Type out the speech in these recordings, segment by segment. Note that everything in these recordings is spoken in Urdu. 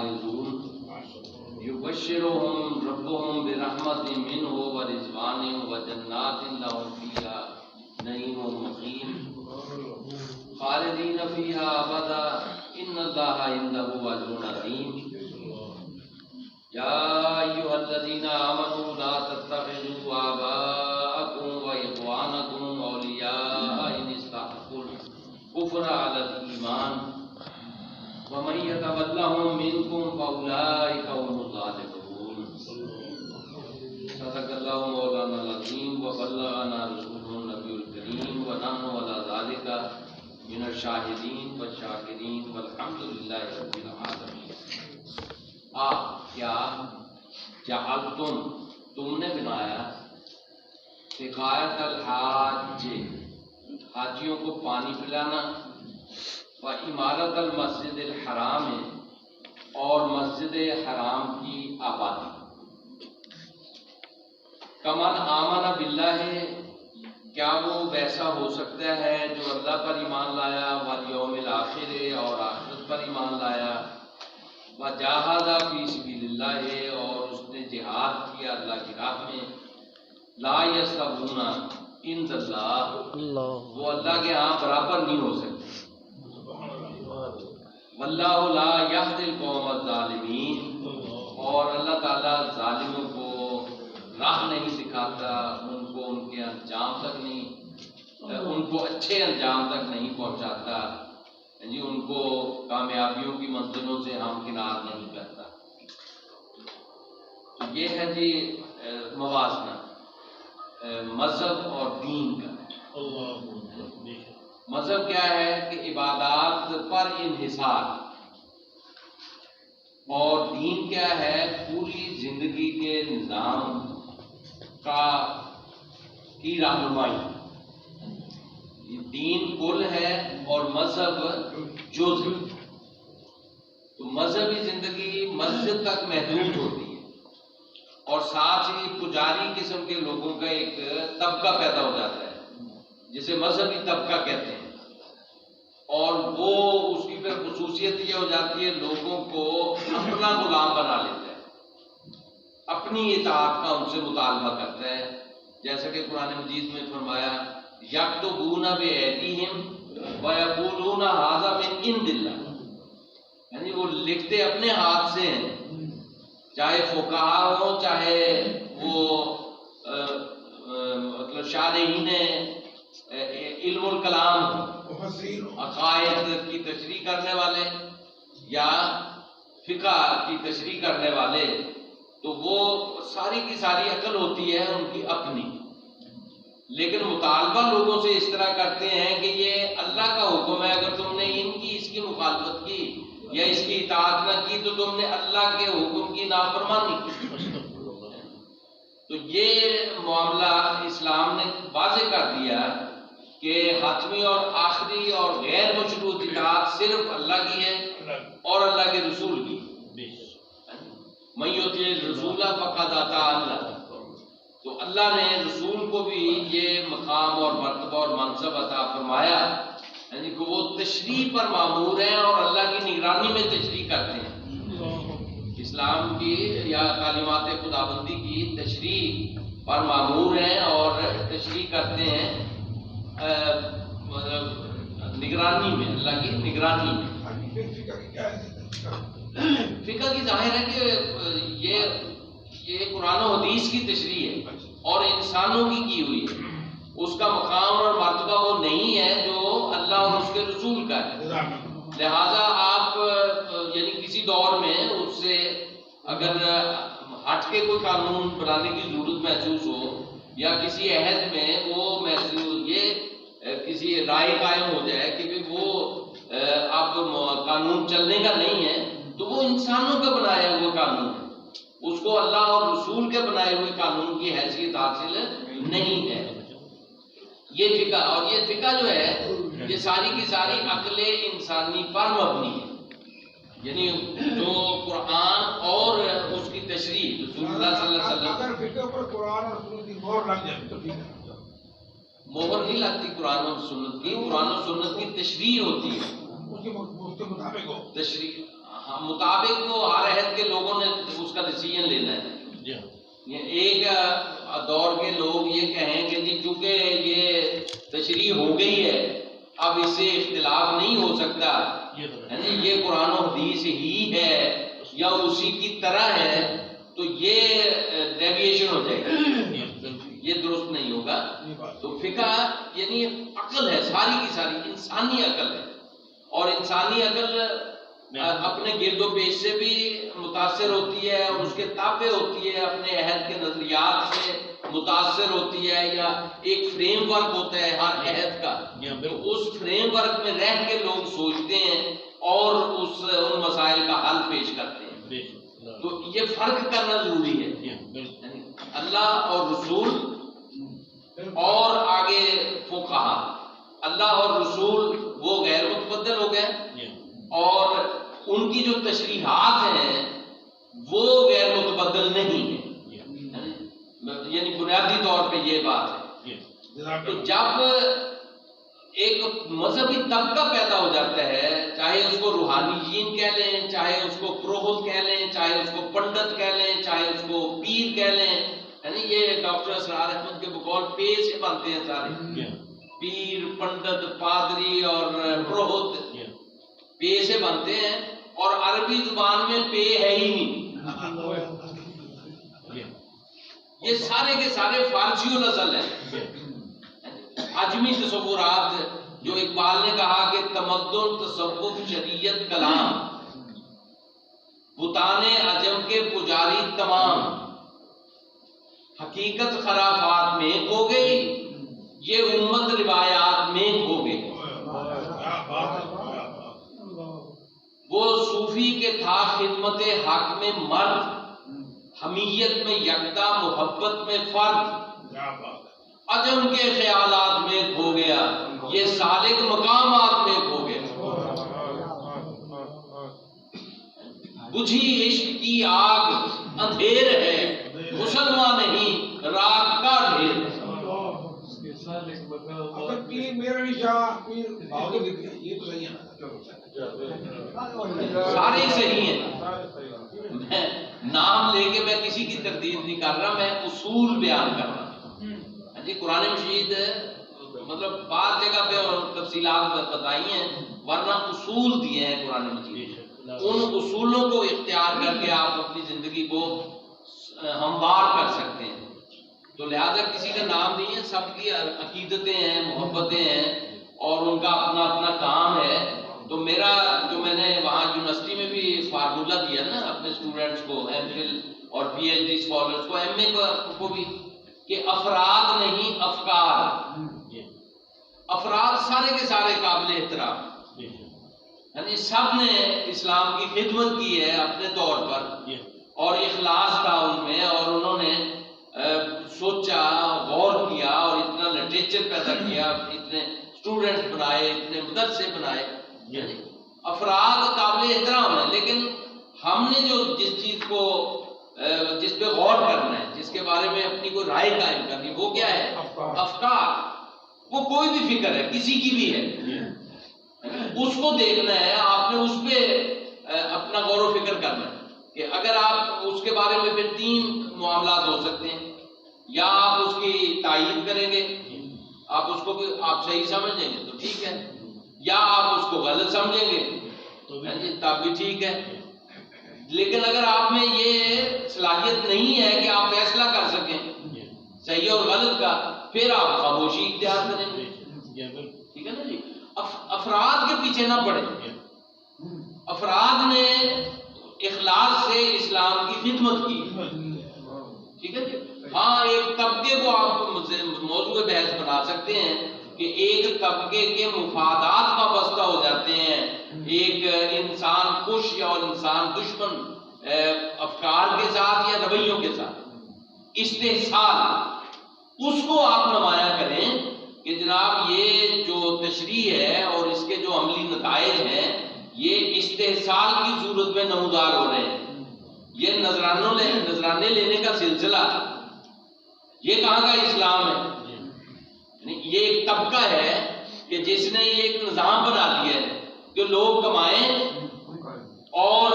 بارزون یبشرهم ربهم برحمت منہ ورضوان وجنات لهم فیہا نعیم مقیم خالدین فیہا ابدا ان اللہ عنده اجر عظیم یا ایھا الذین آمنوا لا تتخذوا آباءکم واخوانکم اولیاء ان استحبوا الکفر علی الایمان ومن يتولهم منكم فأولئك هم الظالمون صدق الله مولانا العظيم وبلغنا رسوله النبي الكريم ونحن على ذلك من الشاهدين والشاكرين والحمد لله رب العالمين. کیا جعلتم تم نے بنایا سقایت الحاج حاجیوں کو پانی پلانا وعمارت المسجد الحرام اور مسجد حرام کی آبادی کمن آمن باللہ کیا وہ ویسا ہو سکتا ہے جو اللہ پر ایمان لایا والیوم الآخر اور آخرت پر ایمان لایا وجاہد فی سبیل اللہ اور اس نے جہاد کیا اللہ کی راہ میں لا یستوون عند اللہ وہ اللہ کے ہاں برابر نہیں ہو سکتے واللہ لا یہدی القوم الظالمین اور اللہ تعالیٰ ظالموں کو راہ نہیں سکھاتا ان کو ان کے انجام تک نہیں ان کو اچھے انجام تک نہیں پہنچاتا جی ان کو کامیابیوں کی منزلوں سے ہمکنار نہیں کرتا. یہ ہے جی موازنہ مذہب اور دین کا. مذہب کیا ہے کہ عبادات پر انحصار اور دین کیا ہے پوری زندگی کے نظام کی رہنمائی. دین کل ہے اور مذہب جزء. تو مذہبی زندگی مسجد تک محدود ہوتی ہے اور ساتھ ہی پجاری قسم کے لوگوں کا ایک طبقہ پیدا ہو جاتا ہے جسے مذہبی طبقہ کہتے ہیں اور وہ اس کی پھر خصوصیت یہ ہو جاتی ہے لوگوں کو اپنا غلام بنا لیتا ہے اپنی اطاعت کا ان سے مطالبہ کرتا ہے جیسا کہ قرآن مجید میں فرمایا یکتبون بایدیہم ویقولون ھذا من عند اللہ یعنی وہ لکھتے اپنے ہاتھ سے ہیں چاہے فقہا ہو چاہے وہ مطلب شارحین علم الکلام عقائد کی تشریح کرنے والے یا فقہ کی تشریح کرنے والے تو وہ ساری کی ساری عقل ہوتی ہے ان کی اپنی لیکن مطالبہ لوگوں سے اس طرح کرتے ہیں کہ یہ اللہ کا حکم ہے اگر تم نے ان کی اس کی مخالفت کی یا اس کی اطاعت نہ کی تو تم نے اللہ کے حکم کی نافرمانی کی. تو یہ معاملہ اسلام نے واضح کر دیا کہ حتمی اور آخری اور غیر مشروط اطاعت صرف اللہ کی ہے اور اللہ کے رسول کی. من یطیع الرسول فقد اطاع اللہ. تو اللہ نے رسول کو بھی یہ مقام اور مرتبہ اور منصب عطا فرمایا یعنی کہ وہ تشریح پر مامور ہیں اور اللہ کی نگرانی میں تشریح کرتے ہیں. اسلام کی یا تعلیمات خداوندی کی تشریح پر مامور ہیں اور تشریح کرتے ہیں نگرانی میں اللہ کی نگرانی میں. فقہ کی ظاہر ہے کہ یہ قرآن و حدیث کی تشریح ہے اور انسانوں کی ہوئی ہے. اس کا مقام اور مرتبہ وہ نہیں ہے جو اللہ اور اس کے رسول کا ہے. لہذا آپ یعنی کسی دور میں اس سے اگر ہٹ کے کوئی قانون بنانے کی ضرورت محسوس ہو یا کسی عہد میں وہ محسوس یہ کسی رائے قائم ہو جائے کہ وہ اب قانون چلنے کا نہیں ہے تو وہ انسانوں کا بنایا ہوا قانون ہے اس کو اللہ اور رسول کے بنائے ہوئے قانون کی حیثیت حاصل نہیں ہے. یہ فقہ اور یہ فقہ جو ہے یہ ساری کی ساری عقل انسانی پر مبنی ہے یعنی جو قرآن اور اس کی تشریح رسول اللہ صلی اللہ علیہ وسلم. اگر فقہ پر قرآن اور سنت کی مہر لگ جائے تو مہر نہیں لگتی قرآن اور سنت کی. قرآن اور سنت کی تشریح ہوتی ہے اس کے مطابق ہو تشریح مطابق وہ ہر دور کے لوگ یہ کہیں کہ جی چونکہ یہ تشریح ہو گئی ہے اب اس سے اختلاف نہیں ہو سکتا، یعنی یہ قرآن و حدیث ہی ہے یا اسی کی طرح ہے، تو یہ ڈیویشن ہو جائے گا، یہ درست نہیں ہوگا۔ تو فقہ یعنی عقل ہے، ساری کی ساری انسانی عقل ہے، اور انسانی عقل اپنے گرد و پیش سے بھی متاثر ہوتی ہے اور اس کے تابع ہوتی ہے، اپنے عہد کے نظریات سے متاثر ہوتی ہے، یا ایک فریم ورک ہوتا ہے ہر عہد کا، تو اس فریم ورک میں رہ کے لوگ سوچتے ہیں اور ان مسائل کا حل پیش کرتے ہیں۔ تو یہ فرق کرنا ضروری ہے، اللہ اور رسول اور آگے فقہا۔ اللہ اور رسول وہ غیر متبدل ہو گئے، اور ان کی جو تشریحات ہیں وہ غیر متبدل نہیں ہیں، یعنی بنیادی طور پہ یہ بات ہے۔ تو جب ایک مذہبی طبقہ پیدا ہو جاتا ہے، چاہے اس کو روحانیین کہہ لیں، چاہے اس کو پروہت کہہ لیں، چاہے اس کو پنڈت کہہ لیں، چاہے اس کو پیر کہہ لیں، یعنی یہ ڈاکٹر اسرار احمد کے بقول پے سے بنتے ہیں سارے، پیر، پنڈت، پادری اور پروہت پے سے بنتے ہیں، اور عربی زبان میں پے ہے ہی نہیں، یہ سارے کے سارے فارسی الاصل ہیں، عجمی تصورات، جو اقبال نے کہا کہ تمدن، تصوف، شریعت، کلام، بتان عجم کے پجاری تمام، حقیقت خرافات میں کھو گئی، یہ امت روایات میں کھو گئی۔ وہ صوفی کے تھا خدمت حق میں مرد، حمیت میں یکتا، محبت میں فرد، عجم کے خیالات میں کھو گیا، یہ سالک مقامات میں کھو گیا۔ بجھی عشق کی آگ اندھیر ہے، مسلمان نہیں راگ کا ڈھیر۔ اگر پیر میرا شاہ پیر بہادر لکھے، یہ تو صحیح ہے نا، سارے صحیح ہیں، میں نام لے کے میں کسی کی تردید نہیں کر رہا، میں اصول بیان کر رہا ہوں۔ جی قرآن مجید مطلب بعض جگہ پہ تفصیلات بتائی ہیں، ورنہ اصول دیے ہیں قرآن مجید، ان اصولوں کو اختیار کر کے آپ اپنی زندگی کو ہموار کر سکتے ہیں۔ تو لہذا کسی کا نام نہیں ہے، سب کی عقیدتیں ہیں، محبتیں ہیں، اور ان کا اپنا اپنا کام ہے۔ تو میرا جو میں نے وہاں یونیورسٹی میں بھی فارمولہ دیا نا اپنے اسٹوڈنٹس کو، ایم فل اور پی ایچ ڈی اسکالرس کو، ایم اے کو بھی، کہ افراد نہیں افکار، افراد سارے کے سارے قابل احترام، یعنی سب نے اسلام کی خدمت کی ہے اپنے طور پر، اور اخلاص تھا ان میں، اور انہوں نے سوچا، غور کیا، اور اتنا لٹریچر پیدا کیا، اتنے اسٹوڈنٹس بنائے، اتنے مدرسے بنائے، افراد قابل احترام ہیں۔ لیکن ہم نے جو جس چیز کو جس پہ غور کرنا ہے، جس کے بارے میں اپنی کوئی رائے قائم کرنی، وہ کیا ہے؟ افکار۔ وہ کوئی بھی فکر ہے، کسی کی بھی ہے، اس کو دیکھنا ہے، آپ نے اس پہ اپنا غور و فکر کرنا ہے، کہ اگر آپ اس کے بارے میں پھر تین معاملات ہو سکتے ہیں، یا آپ اس کی تائید کریں گے، آپ اس کو آپ صحیح سمجھیں گے تو ٹھیک ہے، یا آپ اس کو غلط سمجھیں گے تب بھی ٹھیک ہے۔ لیکن اگر آپ میں یہ صلاحیت نہیں ہے کہ آپ فیصلہ کر سکیں صحیح اور غلط کا، پھر آپ خاموشی اختیار کریں گے، ٹھیک ہے نا جی۔ افراد کے پیچھے نہ پڑیں، افراد نے اخلاص سے اسلام کی خدمت کی، ٹھیک ہے جی۔ ہاں ایک طبقے کو آپ موضوع بحث بنا سکتے ہیں کہ ایک طبقے کے مفادات وابستہ ہو جاتے ہیں ایک انسان کش یا انسان دشمن افکار کے ساتھ یا رویوں کے ساتھ، استحصال اس کو آپ نمایاں کریں کہ جناب یہ جو تشریح ہے اور اس کے جو عملی نتائج ہیں یہ استحصال کی صورت میں نمودار ہو رہے ہیں۔ یہ نذرانے لینے کا سلسلہ یہ کہاں کا اسلام ہے؟ یہ ایک طبقہ ہے کہ جس نے یہ ایک نظام بنا دیا ہے کہ لوگ کمائیں اور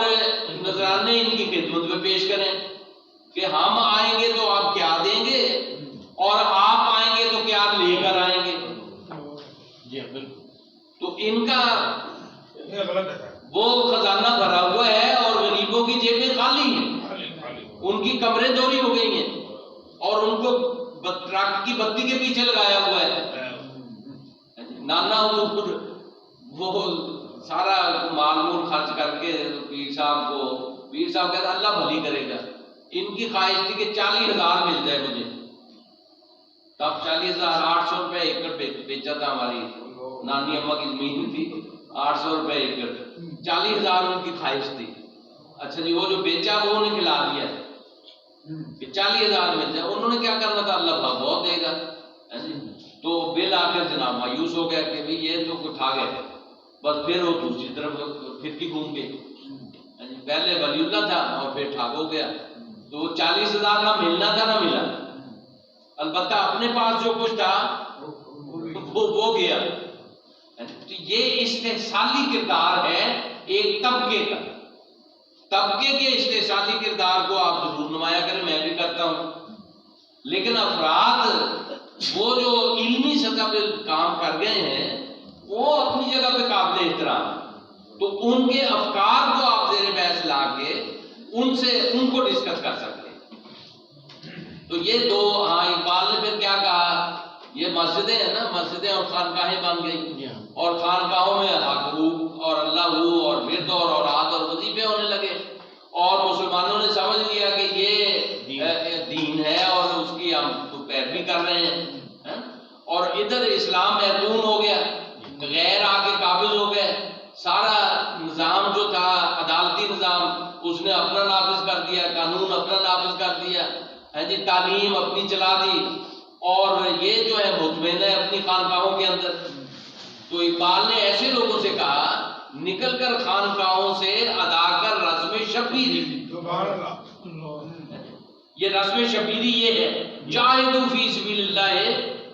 نذرانے ان کی خدمت میں پیش کریں کہ ہم آئیں گے تو آپ کیا دیں گے، قبریں دوری ہو گئی ہیں اور ان کو ٹرک کی بتی کے پیچھے لگایا ہوا ہے. نانا وہ سارا مال مول خرچ کر کے پیر صاحب کہتا اللہ بھلی کرے گا. ان کی خواہش تھی کہ 40,000 مل جائے مجھے. تب 40,800 روپے ایکڑ بیچا تھا. ہماری نانی اماں کی زمین تھی 800 روپے ایکڑ. 40,000 ان کی خواہش تھی. اچھا جی وہ جو بیچا وہ انہیں کھلا دیا کہ 40,000 مل جائے. انہوں نے کیا کرنا تھا اللہ بہت دے گا. تو بل آ کر جناب مایوس ہو گیا کہ یہ تو اٹھا گئے. بس پھر وہ دوسری طرف پھرکی گھوم گئی. پہلے ولی اللہ تھا اور پھر ٹھاگ ہو گیا. تو 40,000 نہ ملنا تھا نہ ملا. البتہ اپنے پاس جو کچھ تھا وہ گیا. تو یہ استحصالی کردار ہے ایک طبقے کا. طبقے کے استحصالی کردار کو آپ ضرور نمایاں کریں, میں بھی کرتا ہوں. لیکن افراد وہ جو علمی سطح پہ کام کر گئے ہیں وہ اپنی جگہ پہ قابل احترام. تو ان کے افکار کو آپ زیر بحث لا کے ان کو ڈسکس کر سکتے ہیں. تو یہ دو اقبال نے پھر کیا کہا, یہ مسجدیں ہیں نا, مسجدیں اور خانقاہیں بن گئی اور خانقاہوں میں حقوق اور اللہ اور ورد اور اوراد اور وظیفے ہونے لگے اور مسلمانوں نے سمجھ لیا کہ یہ دین ہے اور اس کی ہم تو پیروی کر رہے ہیں. اور ادھر اسلام محدود ہو گیا, غیر آ کے قابض ہو گئے. سارا نظام جو تھا عدالتی نظام اس نے اپنا نافذ کر دیا, قانون اپنا نافذ کر دیا, جی تعلیم اپنی چلا دی اور یہ جو ہے مطمئن ہے اپنی خانقاہوں کے اندر. تو اقبال نے ایسے لوگوں سے کہا نکل کر خانقاہوں سے ادا کر رسم شبیری. یہ رسم شبیری یہ ہے جاہدوا فی سبیل اللہ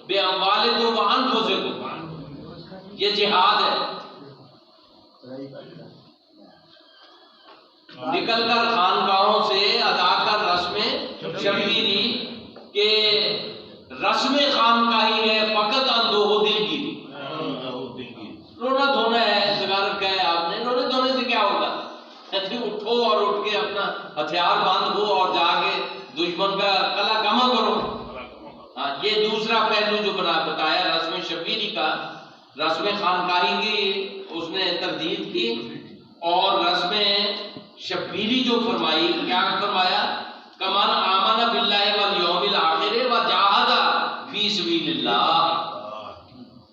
بے اموالکم و انفسکم. یہ جہاد ہے. نکل کر خانقاہوں سے ادا کر رسم شبیری کہ رسم خانقاہی ہے فقط اندوہ دل گیری. رونا دھونا ہے, سگارت کا ہے آپ نے, رونے دھونے سے کیا ہوگا؟ اٹھو اور اٹھ کے اپنا ہتھیار باندھ ہو اور جا کے دشمن کا قلعہ کما کرو. یہ دوسرا پہلو جو بتایا رسم شبیری کا. رسم خانقاہی کی اس نے تردید کی اور رسم شبیری جو فرمائی, کیا فرمایا؟ کمان آمن باللہ والیوم الآخر وجاہد فی سبیل اللہ.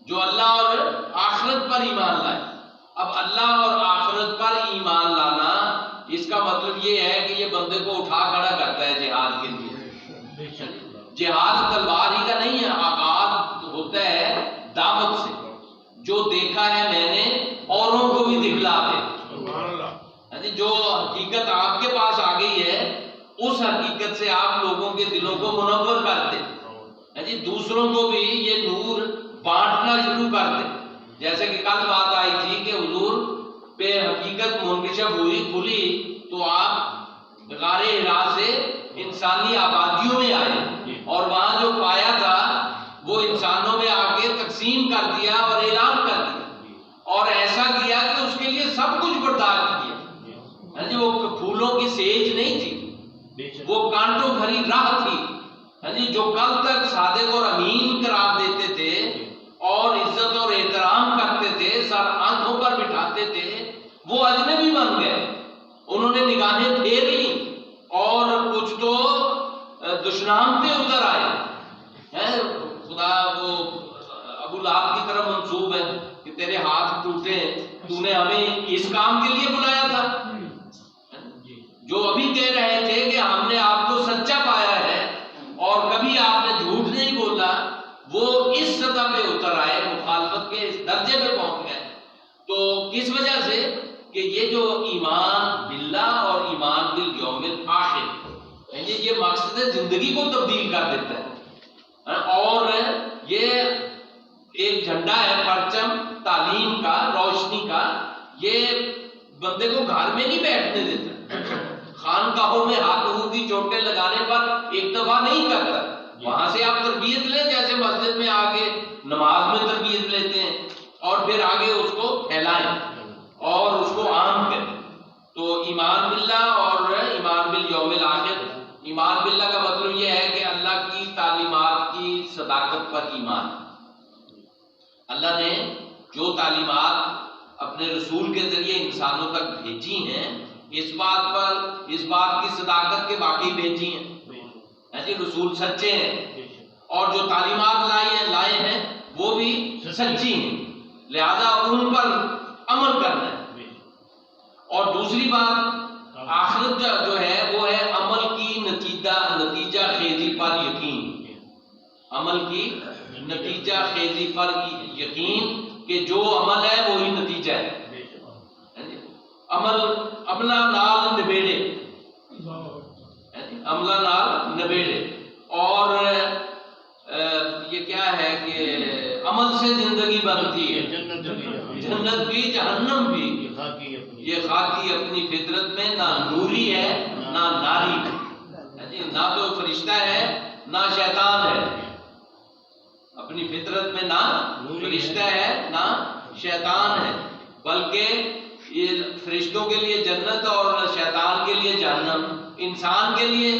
جو اللہ اور آخرت پر ایمان لائے. اب اللہ اور آخرت پر ایمان لانا اس کا مطلب یہ ہے کہ یہ بندے کو اٹھا کھڑا کرتا ہے جہاد کے لیے. جہاد تلوار ہی کا نہیں ہے, آغاز ہوتا ہے دعوت سے. جو دیکھا ہے میں نے اوروں کو بھی دکھلا دے. جو حقیقت آپ کے پاس آ گئی ہے اس حقیقت سے آپ لوگوں کے دلوں کو منور کر دے. دوسروں کو بھی یہ نور بانٹنا شروع کر دے. جیسے کہ کل بات آئی تھی کہ حضور پہ حقیقت منکشف ہوئی کھلی تو آپ غار حرا سے انسانی آبادیوں میں آئے اور وہاں جو پایا تھا وہ انسانوں میں آ کے تقسیم کر دیا اور اعلان کر دیا اور ایسا کیا کہ اس کے لیے سب کچھ برداشت کیا. وہ پھولوں کی سیج نہیں تھی, وہ کانٹوں بھری راہ تھی. جو کل تک صادق اور امین قرار دیتے تھے اور عزت اور احترام کرتے تھے, سر آنکھوں پر بٹھاتے تھے, وہ اجنبی بن گئے. انہوں نے نگاہیں پھیر لی اور کچھ تو دشنام پہ اتر آئے. خدا وہ ابو لہب کی طرف منسوب ہے کہ تیرے ہاتھ ٹوٹے, تو نے ہمیں اس کام کے لیے بلایا تھا. جو ابھی کہہ رہے تھے کہ ہم نے آپ کو سچا پایا ہے اور کبھی آپ نے جھوٹ نہیں بولا, وہ اس سطح پہ اتر آئے, مخالفت کے اس درجے پہ پہنچ گئے. تو کس وجہ سے کہ یہ جو ایمان باللہ اور ایمان بالیوم الآخر یہ مقصد زندگی کو تبدیل کر دیتا ہے. اور یہ ایک جھنڈا ہے پرچم تعلیم کا, روشنی کا. یہ بندے کو گھر میں نہیں بیٹھنے دیتا, خانقاہوں میں ہاتھوں کی چوٹیں لگانے پر ایک دفعہ نہیں کرتا. وہاں سے آپ تربیت لیں جیسے مسجد میں آگے نماز میں تربیت لیتے ہیں اور پھر آگے اس کو پھیلائیں اور اس کو عام کریں. تو ایمان باللہ اور ایمان بالیوم الآخر, ایمان پر ایمان. اللہ نے جو تعلیمات اپنے رسول کے ذریعے انسانوں تک بھیجی ہیں اس بات کی صداقت کے واقعی بھیجی ہیں. ایسے رسول سچے ہیں اور جو تعلیمات لائے ہیں وہ بھی سچی ہیں، لہذا ان پر عمل کرنا ہے. اور دوسری بات آخرت جو ہے وہ ہے عمل کی نتیجہ خیزی پر یقین. عمل کی نتیجہ خیزی پر یقین کہ جو عمل ہے وہی نتیجہ ہے. عمل عملہ نال نبیڑے، عملہ نال نبیڑے. اور یہ کیا ہے کہ عمل سے زندگی بنتی ہے، جنت بھی جہنم بھی. یہ خاکی اپنی فطرت میں نہ نوری ہے نہ ناری ہے، نہ تو فرشتہ ہے نہ شیطان ہے. اپنی فطرت میں نہ فرشتہ ہے نہ شیطان ہے، بلکہ یہ فرشتوں کے لیے جنت اور شیطان کے لیے جہنم انسان کے لیے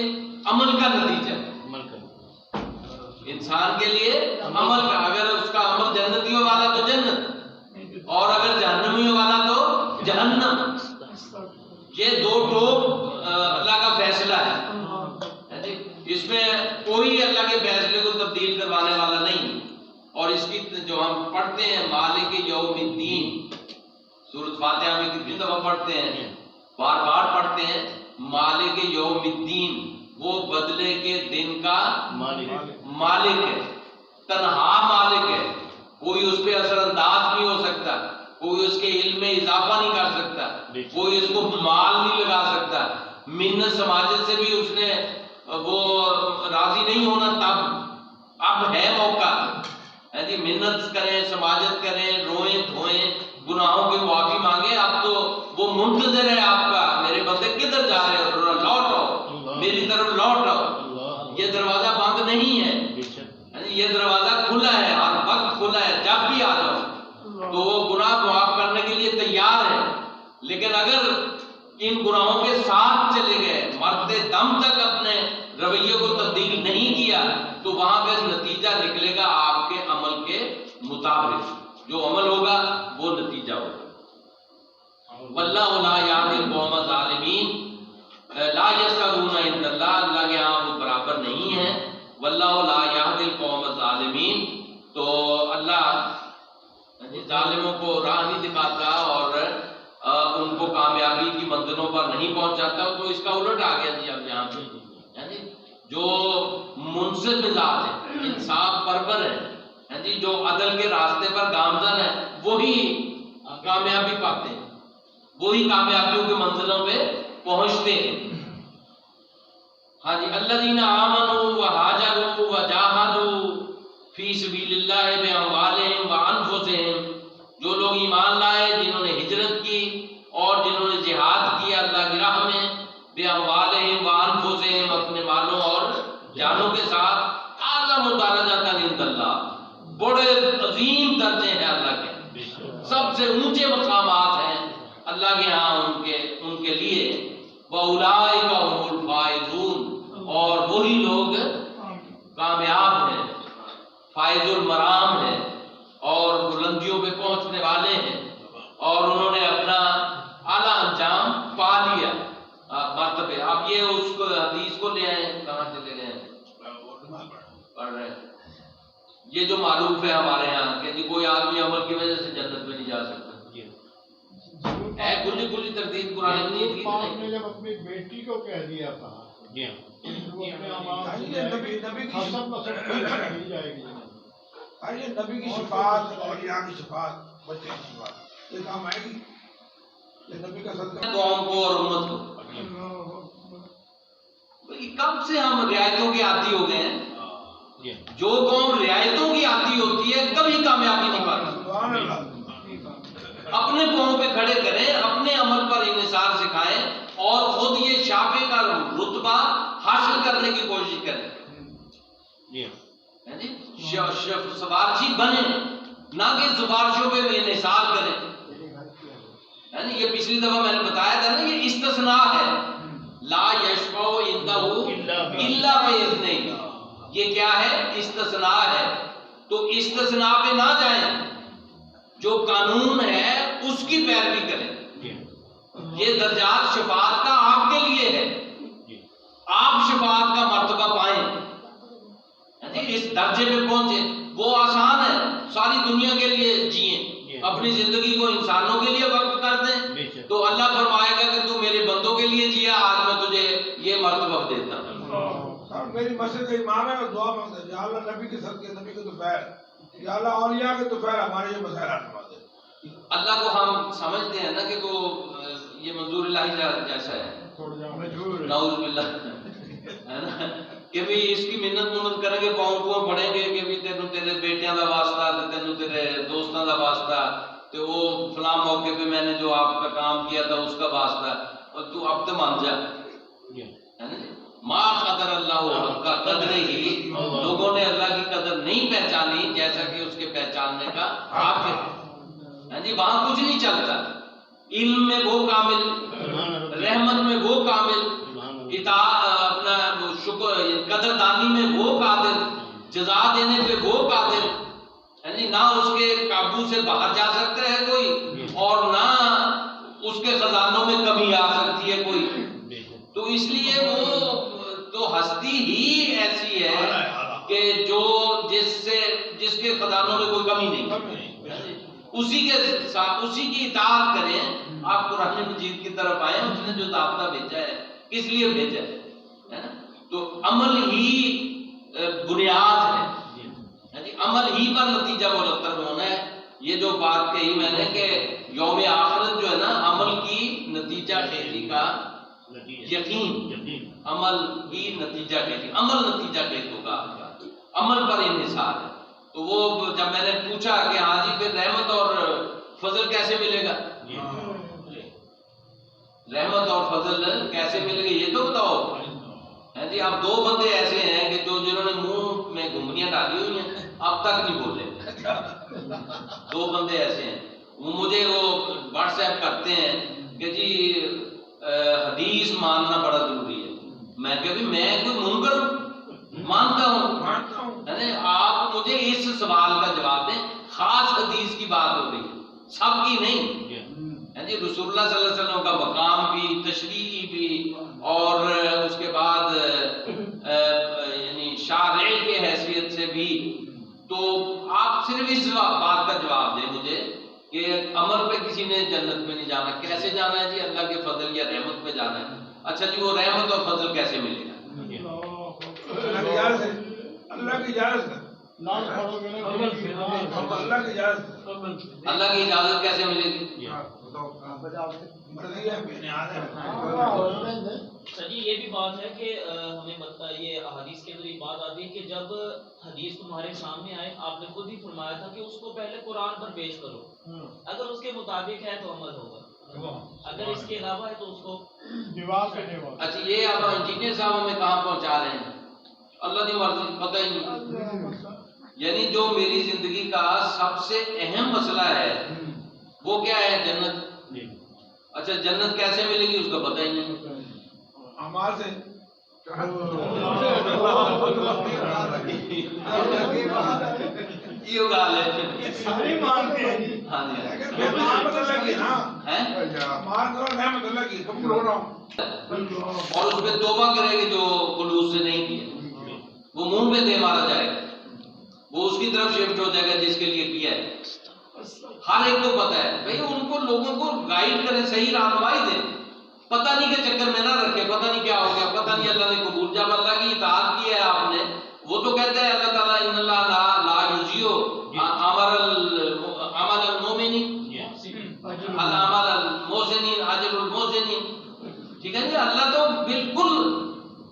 عمل کا نتیجہ. انسان کے لیے عمل کا، اگر اس کا عمل جنتیوں والا تو جنت اور اگر جہنمیوں والا تو جہنم. یہ دو ٹوک اللہ کا فیصلہ ہے، اس میں کوئی اللہ کے فیصلے کو تبدیل کروانے والا نہیں. اور اس کی جو ہم پڑھتے ہیں مالک یوم الدین، سورۃ فاتحہ میں کتنی دفعہ پڑھتے ہیں، بار بار پڑھتے ہیں مالک یوم الدین. وہ بدلے کے دن کا مالک ہے، تنہا مالک ہے. کوئی اس پہ اثر انداز نہیں ہو سکتا، کوئی اس کے علم میں اضافہ نہیں کر سکتا، کوئی اس کو مال نہیں لگا سکتا. منت سماجت سے بھی اس نے وہ راضی نہیں ہونا. تب اب ہے موقع جی، منت کریں، سماجت کریں، روئیں دھوئیں، گناہوں کے معافی مانگے. اب تو وہ منتظر ہے آپ کا، میرے بندے کدھر جا رہے ہو، لوٹ آؤ میری طرف لوٹ آؤ. یہ دروازہ بند نہیں ہے، یہ دروازہ کھلا ہے، ہر وقت کھلا ہے، جب بھی آ جاؤ. تو وہ گناہ معاف کرنے کے لیے تیار ہے. لیکن اگر ان گناہوں کے ساتھ چلے گئے، مرتے دم تک اپنے رویے کو تبدیل نہیں کیا، تو وہاں کا نتیجہ نکلے گا آپ کے عمل کے مطابق. جو عمل ہوگا وہ نتیجہ ہوگا. واللہ لا یہدی القوم الظالمین. لا یستوون عند اللہ، اللہ کے ہاں وہ برابر نہیں ہے. واللہ لا یہدی القوم الظالمین. تو اللہ ظالموں کو راہ نہیں دکھاتا اور ان کو کامیابی کی منزلوں پر نہیں پہنچاتا. تو اس کا الٹ آ گیا جی. اب یہاں پہ یعنی جو منصف مزاج ہے، انصاف پرور ہے جی، جو عدل کے راستے پر گامزن ہے، وہی کامیابی پاتے ہیں، وہی کامیابیوں کے منزلوں پہ پہنچتے ہیں. ہاں جی، الذین آمنوا وہاجروا وجاہدوا فی سبیل اللہ باموالہم وانفسہم. جو لوگ ایمان لائے، جنہوں نے ہجرت کی اور جنہوں نے جہاد کیا اللہ کی راہ میں، باموالہم وانفسہم، اپنے مالوں اور جانوں کے ساتھ. اعظم درجات عند اللہ، بڑے عظیم درجے ہیں اللہ کے، سب سے اونچے مقامات ہیں اللہ کے ہاں ان کے لیے. وَأُولَٰئِكَ هُمُ الْفَائِزُونَ، اور وہی لوگ کامیاب ہیں، فائز المرام ہیں اور بلندیوں پہ پہنچنے والے ہیں، اور انہوں نے اپنا اعلیٰ انجام پا لیا مرتبے. آپ یہ اس کو حدیث کو لے آئے، کہاں سے لے رہے ہیں؟ پڑھ رہے ہیں. یہ جو معروف ہے ہمارے یہاں کہ جی کوئی آدمی عمل کی وجہ سے جنت میں نہیں جا سکتا. ہے کھلی ترتیب قرآن مجید کی. پاک نے جب اپنی بیٹی کو کہہ دیا تھا نبی کی شفاعت اور یہاں کی شفاعت، بچے کی شفاعت، یہ کام آئے گی. یہ نبی کا صدقہ قوم کو اور امت کو. کب سے ہم رعایتوں کے عادی ہو گئے ہیں. جو قوم رعایتوں کی عادی ہوتی ہے کبھی کامیابی نہیں پاتی. سبحان اللہ. اپنے پاؤں پہ کھڑے کریں، اپنے عمل پر انحصار سکھائیں اور خود یہ شافع کا رتبہ حاصل کرنے کی کوشش کریں. سفارشی بنے، نہ کہ سفارشوں پہ انحصار کریں. یہ پچھلی دفعہ میں نے بتایا تھا نا، یہ استثناء ہے. لا یشفع عنده الا باذنہ. یہ کیا ہے؟ استثناء ہے. تو استثناء پہ نہ جائیں، جو قانون ہے اس کی پیروی کریں. یہ درجات شفاعت کا آپ کے لیے ہے، آپ شفاعت کا مرتبہ پائیں، اس درجے پہ پہنچے. وہ آسان ہے، ساری دنیا کے لیے جئیں، اپنی زندگی کو انسانوں کے لیے وقف کر دیں تو اللہ فرمائے گا کہ تو میرے بندوں کے لیے جیا، آج میں تجھے یہ مرتبہ دیتا ہوں. میری مسجد کا امام ہے اور دعا مانگتا ہے، یا اللہ نبی کے صدقے، نبی کے دوپہر، یا اللہ اولیاء کے دوپہر ہمارے یہ مسائل حل کروا دے. اللہ کو ہم سمجھتے ہیں نا کہ وہ یہ منظور الہی جیسا ہے، نعوذ باللہ، ہے نا، کہ بھی اس کی منت کریں گے، پاؤں پڑیں گے کہ بھی تینوں تیرے بیٹیاں دا واسطہ، تینوں تیرے دوستاں دا واسطہ، تو وہ فلاں موقع پہ میں نے جو آپ کا کام کیا تھا اس کا واسطہ، اور تو اب تو مان جا. ما قدر اللہ کا قدر ہی، لوگوں نے اللہ کی قدر نہیں پہچانی جیسا کہ اس کے پہچاننے کا حق ہے. جی وہاں کچھ نہیں چلتا، علم میں وہ کامل، رحمت میں وہ کامل، اپنا شکر قدر دانی میں وہ قادر، جزا دینے پہ وہ قادر، نہ اس کے قابو سے باہر جا سکتا ہے کوئی، اور نہ اس کے خزانوں میں کمی آ سکتی ہے کوئی. تو اس لیے وہ تو ہستی ہی ایسی ہے کہ جو جس کے خزانوں میں کوئی کمی نہیں، اسی کی اطاعت کریں. آپ قرآن مجید کی طرف آئے، اس نے جو ضابطہ بھیجا ہے کس لیے بھیجا ہے، تو عمل ہی بنیاد ہے، عمل ہی پر نتیجہ مرتب ہونا ہے. یہ جو بات کہی میں نے کہ یوم آخرت جو ہے نا، عمل کی نتیجہ خیزی کا یقین، عمل کی نتیجہ خیزی، عمل نتیجہ خیز ہوگا آپ کا، عمل پر انحصار ہے. تو وہ جب میں نے پوچھا کہ ہاں جی پھر رحمت اور فضل کیسے ملے گا، رحمت اور فضل کیسے ملے گا یہ تو بتاؤ. جی اب دو بندے ایسے ہیں کہ جنہوں نے منہ میں گھنگریاں ڈالی ہوئی ہیں، اب تک نہیں بولے. دو بندے ایسے ہیں، وہ مجھے وہ واٹس ایپ کرتے ہیں کہ جی حدیث ماننا بڑا ضروری ہے. میں کہ بھی میں کوئی منکر مانتا ہوں، آپ مجھے اس سوال کا جواب دیں. خاص حدیث کی بات ہو رہی ہے، سب کی نہیں. جی رسول اللہ صلی اللہ علیہ وسلم کا مقام بھی، تشریح بھی، اور اس کے بعد یعنی شارع کے حیثیت سے بھی. تو آپ صرف اس بات کا جواب دیں مجھے کہ عمل پہ کسی نے جنت میں نہیں جانا، کیسے جانا ہے جی؟ اللہ کے فضل یا رحمت پہ جانا ہے. اچھا جی وہ رحمت اور فضل کیسے ملے گا؟ اللہ کی اجازت ہے، اللہ کی اجازت ہے، اللہ کی اجازت، اللہ کی اجازت کیسے ملے گی؟ سر جی یہ بھی بات ہے کہ ہمیں یہ حدیث کے ذریعے بات آتی ہے کہ جب حدیث تمہارے سامنے آئے، آپ نے خود ہی فرمایا تھا کہ اس کو پہلے قرآن پر پیش کرو، اگر اس کے مطابق ہے تو عمل ہوگا، اگر اس کے علاوہ ہے تو اس کو دیوار پہ دیوار. اچھا یہ اب انجینئر صاحب ہمیں کہاں پہنچا رہے ہیں؟ اللہ کی مرضی پتہ ہی نہیں. یعنی جو میری زندگی کا سب سے اہم مسئلہ ہے وہ کیا ہے؟ جنت. اچھا جنت کیسے ملے گی اس کا پتہ ہی نہیں. اعمال سے یہ گال ہے. ہاں جی اور اس پہ توبہ کرے گی جو خلوص سے نہیں کیا، وہ منہ پہ دے مارا جائے گا، وہ اس کی طرف شفٹ ہو جائے گا جس کے لیے کیا ہے. ہر ایک کو پتہ ہے بھائی، ان کو لوگوں کو گائیڈ کریں، صحیح رہنمائی دیں. پتہ نہیں کہ چکر میں نہ رکھے، پتہ نہیں کیا ہو گیا، پتہ نہیں اللہ نے قبول. جب اللہ کی اطاعت کی ہے آپ نے، وہ تو کہتے ہیں اللہ تعالیٰ ان اللہ لا یضیع عمل المؤمنین عمل المحسنین اجر المحسنین. ٹھیک ہے جی، اللہ تو بالکل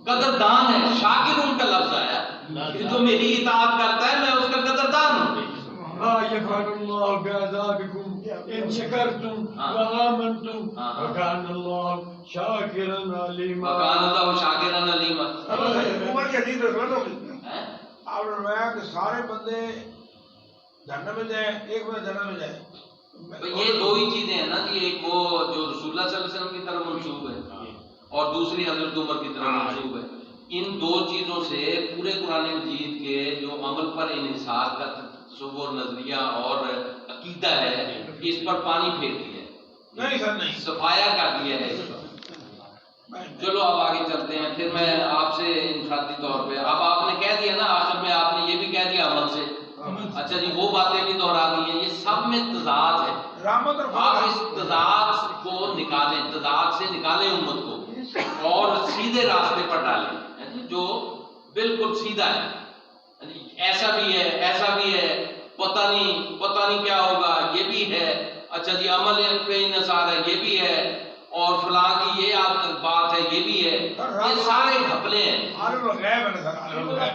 قدردان ہے. شاکر ان کا لفظ آیا کہ جو میری اطاعت کرتا ہے میں اس کا قدردان ہوں. يفعل الله بعذابكم إن شكرتم وآمنتم وكان الله شاكرا عليما. وكان الله شاكرا عليما. عمر کی حدیث غلط ہو گئی. آپ نے فرمایا کہ سارے بندے جنت میں جائیں، ایک بندہ جنت میں جائے. یہ دو ہی چیزیں ہیں نا جی، ایک وہ جو رسول اللہ صلی اللہ علیہ وسلم کی طرف منسوب ہے اور دوسری حضرت عمر کی طرف منسوب ہے. ان دو چیزوں سے پورے قرآن مجید کے جو عمل پر انحصار کا تصور نظریہ اور عقیدہ ہے اس پر پانی پھیر دیا ہے، نہیں سر نہیں، صفایا کر دیا ہے اس پر۔ چلو اب آگے چلتے ہیں، پھر میں آپ سے انفرادی طور پہ، اب آپ نے کہہ دیا نا آخر میں، آپ نے یہ بھی کہہ دیا عمل سے، اچھا جی وہ باتیں بھی دہرا دی ہیں، یہ سب میں تضاد ہے۔ رحمت اور آپ فضل اس تضاد کو نکالیں، تضاد سے نکالیں امت کو اور سیدھے راستے پر ڈالیں جو بالکل سیدھا ہے، ایسا بھی ہے ایسا بھی ہے، پتہ نہیں کیا ہوگا، یہ بھی ہے، اچھا جی عمل پہ انحصار ہے، یہ بھی ہے، اور فلاں کی یہ بات ہے، یہ بھی ہے، یہ سارے گھپلے ہیں۔ عالم الغیب ہے نا سر، عالم الغیب۔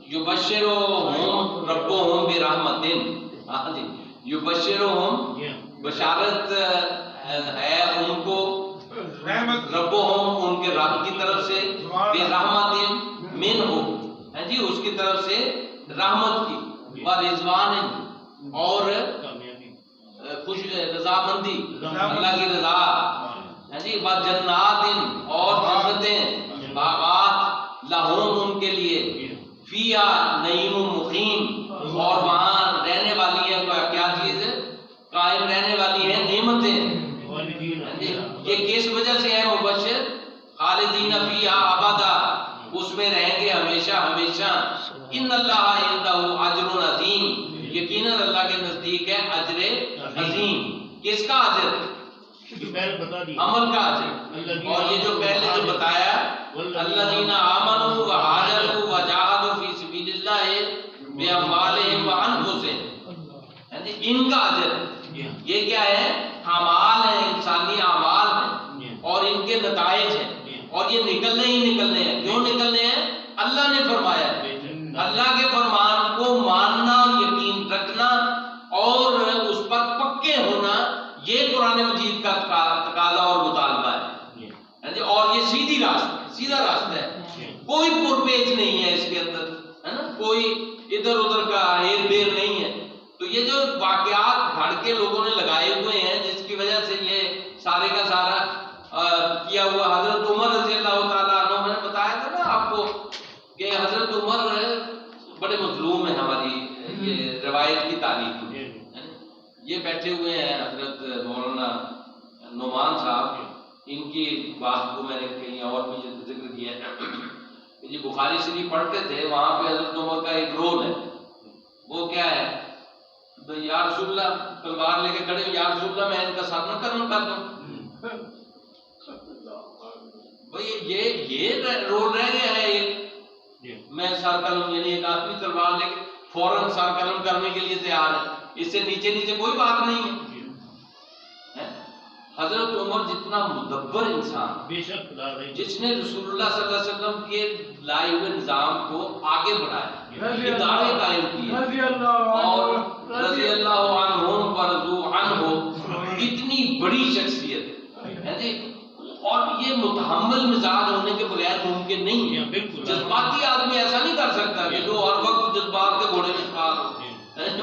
یبشرہم ربہم برحمت، ہاں جی، یبشرہم بشارت ہے ان کو، رحمت ربہم ان کے رب کی طرف سے، برحمت منہ، ہاں جی اس کی طرف سے رحمت کی، ورضوان اور خوش رضامندی، اللہ کی رضا، ہاں جی، وجنات اور جنتیں، باغات، لہم ان کے لیے، فیہا نعیم مقیم، اور وہاں رہنے والی ہے کیا چیز، قائم رہنے والی ہے نعمتیں۔ یہ کس وجہ سے ہے مبشر؟ خالدین فیہا ابدا، اس میں رہیں گے ہمیشہ ہمیشہ۔ ان اللہ عندہ اجر عظیم، یقیناً اللہ کے نزدیک ہے اجر عظیم۔ کس کا اجر؟ عمل کا اجر۔ اور یہ جو پہلے جو بتایا، الذین آمنوا وہاجروا وجاہدوا فی سبیل اللہ باموالہم وانفسہم، ان کا اجر، یہ کیا ہے؟ اعمال ہیں، انسانی اعمال ہیں، اور ان کے نتائج ہیں، اور یہ نکلنے ہی نکلنے ہیں۔ کیوں نکلنے ہیں؟ اللہ نے فرمایا ہے، اللہ کے فرمان کو ماننا، یقین رکھنا اور اس پر پکے ہونا، یہ قرآن مجید کا تقاضا اور مطالبہ ہے، اور یہ سیدھا راستہ ہے، کوئی پرپیچ نہیں ہے اس کے اندر، ہے نا، کوئی ادھر ادھر کا ہیر پھیر نہیں ہے۔ تو یہ جو واقعات گھڑ کے لوگوں نے لگائے ہوئے ہیں، جس کی وجہ سے یہ سارے کا سارا کیا ہوا، حضرت عمر رضی اللہ تعالیٰ عنہ، میں نے بتایا تھا نا آپ کو کہ حضرت عمر بڑے مظلوم ہیں ہماری یہ روایت کی تاریخ میں۔ یہ بیٹھے ہوئے ہیں حضرت مولانا نعمان صاحب، ان کی بات کو میں نے کہیں اور بھی ذکر کیا ہے کہ جی بخاری شریف پڑھتے تھے، وہاں پہ حضرت عمر کا ایک رول ہے، وہ کیا ہے، تو یا رسول اللہ، تلوار لے کے کھڑے، یا رسول اللہ میں ان کا سر نہ قتل کر دوں۔ بھئی یہ رول رہ گیا ہے ایک، میں سر قلم، یعنی ایک آدمی تلوار لے کے فوراً سر قلم کرنے کے لیے تیار ہے، اس سے نیچے کوئی بات نہیں ہے۔ حضرت عمر جتنا مدبر انسان، جس نے رسول اللہ صلی اللہ علیہ وسلم کے لائے ہوئے نظام کو آگے بڑھایا، ادارے قائم کیے، اور رضی اللہ عنہم ورضوا عنہ، اتنی بڑی شخصیت ہے جی، اور یہ متحمل مزاج ہونے کے بغیر ممکن نہیں ہے۔ جذباتی آدمی ایسا نہیں کر سکتا کہ جو ہر وقت جذبات کے گھوڑے میں سوار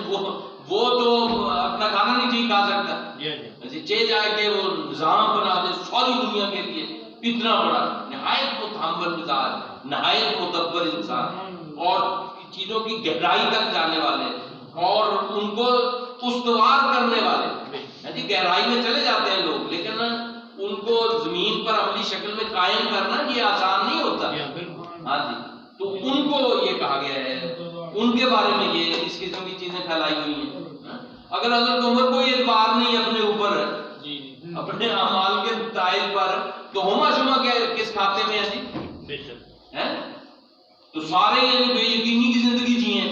ہو، وہ تو اپنا کھانا نہیں ٹھیک کھا سکتا، چاہے جائے کہ وہ نظام بنا دے ساری دنیا کے لیے اتنا بڑا، نہایت متحمل مزاج، نہایت مدبر انسان، اور چیزوں کی گہرائی تک جانے والے اور ان کو استوار کرنے والے۔ گہرائی میں چلے جاتے ہیں لوگ، لیکن ان کو زمین پر عملی شکل میں قائم کرنا یہ آسان نہیں ہوتا۔ ہاں جی، تو ان کو یہ کہا گیا ہے، ان کے بارے میں یہ اس قسم کی چیزیں پھیلائی ہوئی ہیں۔ اگر حضرت عمر کو یہ اعتبار نہیں اپنے اوپر، اپنے اعمال کے نتائج پر، تو ہما شما کس کھاتے میں ہے جی؟ تو سارے یعنی بے یقینی کی زندگی جیئیں۔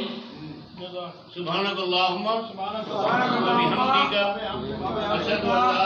سبحانک اللہم و بحمدک، اشہد ان لا